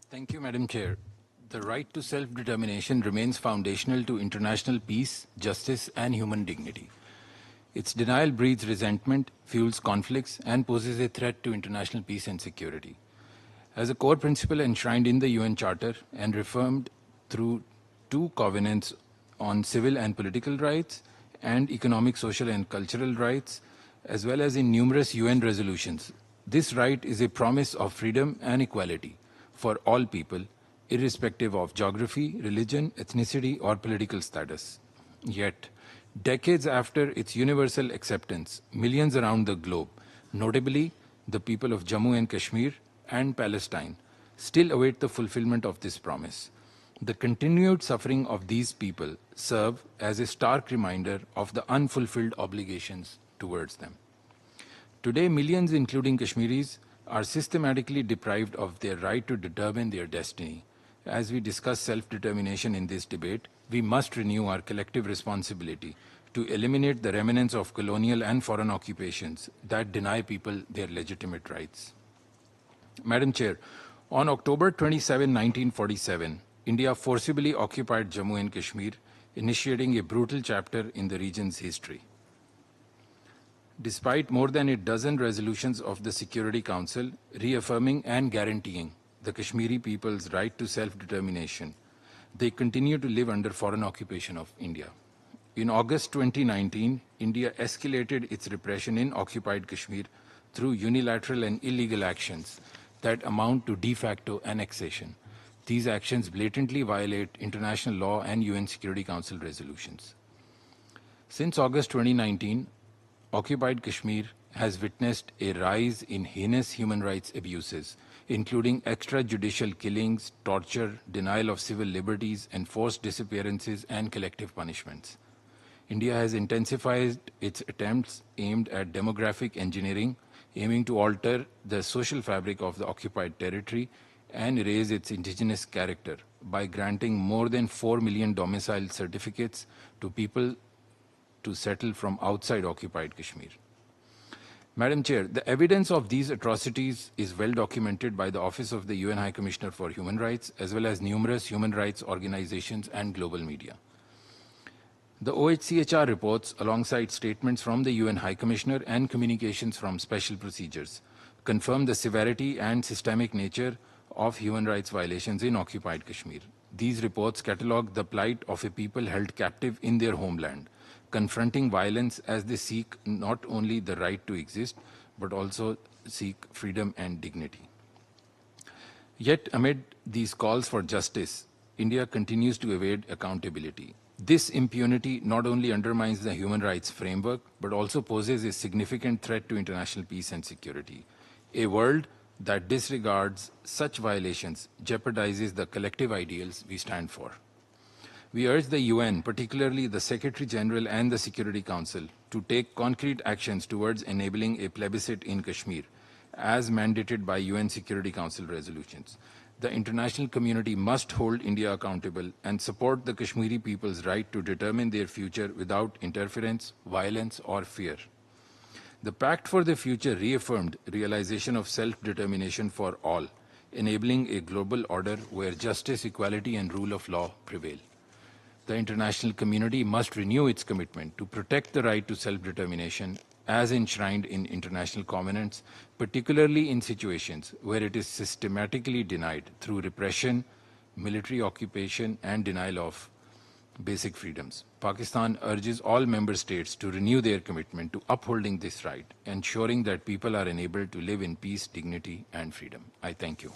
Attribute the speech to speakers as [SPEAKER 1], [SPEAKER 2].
[SPEAKER 1] Thank you, Madam Chair. The right to self-determination remains foundational to international peace, justice, and human dignity. Its denial breeds resentment, fuels conflicts, and poses a threat to international peace and security. As a core principle enshrined in the UN Charter and reaffirmed through two covenants on civil and political rights and economic, social, and cultural rights, as well as in numerous UN resolutions, this right is a promise of freedom and equality for all people, irrespective of geography, religion, ethnicity, or political status. Yet, decades after its universal acceptance, millions around the globe, notably the people of Jammu and Kashmir and Palestine, still await the fulfillment of this promise. The continued suffering of these people serve as a stark reminder of the unfulfilled obligations towards them. Today, millions, including Kashmiris, are systematically deprived of their right to determine their destiny. As we discuss self-determination in this debate, we must renew our collective responsibility to eliminate the remnants of colonial and foreign occupations that deny people their legitimate rights. Madam Chair, on October 27, 1947, India forcibly occupied Jammu and Kashmir, initiating a brutal chapter in the region's history. Despite more than a dozen resolutions of the Security Council reaffirming and guaranteeing the Kashmiri people's right to self-determination, they continue to live under foreign occupation of India. In August 2019, India escalated its repression in occupied Kashmir through unilateral and illegal actions that amount to de facto annexation. These actions blatantly violate international law and UN Security Council resolutions. Since August 2019, occupied Kashmir has witnessed a rise in heinous human rights abuses, including extrajudicial killings, torture, denial of civil liberties, enforced disappearances, and collective punishments. India has intensified its attempts aimed at demographic engineering, aiming to alter the social fabric of the occupied territory and erase its indigenous character by granting more than 4 million domicile certificates to people to settle from outside occupied Kashmir. Madam Chair, the evidence of these atrocities is well documented by the Office of the UN High Commissioner for Human Rights, as well as numerous human rights organizations and global media. The OHCHR reports, alongside statements from the UN High Commissioner and communications from special procedures, confirm the severity and systemic nature of human rights violations in occupied Kashmir. These reports catalogue the plight of a people held captive in their homeland, confronting violence as they seek not only the right to exist, but also seek freedom and dignity. Yet, amid these calls for justice, India continues to evade accountability. This impunity not only undermines the human rights framework, but also poses a significant threat to international peace and security. A world that disregards such violations jeopardizes the collective ideals we stand for. We urge the UN, particularly the Secretary General and the Security Council, to take concrete actions towards enabling a plebiscite in Kashmir, as mandated by UN Security Council resolutions. The international community must hold India accountable and support the Kashmiri people's right to determine their future without interference, violence, or fear. The Pact for the Future reaffirmed realization of self-determination for all, enabling a global order where justice, equality, and rule of law prevail. The international community must renew its commitment to protect the right to self-determination as enshrined in international covenants, particularly in situations where it is systematically denied through repression, military occupation, and denial of basic freedoms. Pakistan urges all member states to renew their commitment to upholding this right, ensuring that people are enabled to live in peace, dignity, and freedom. I thank you.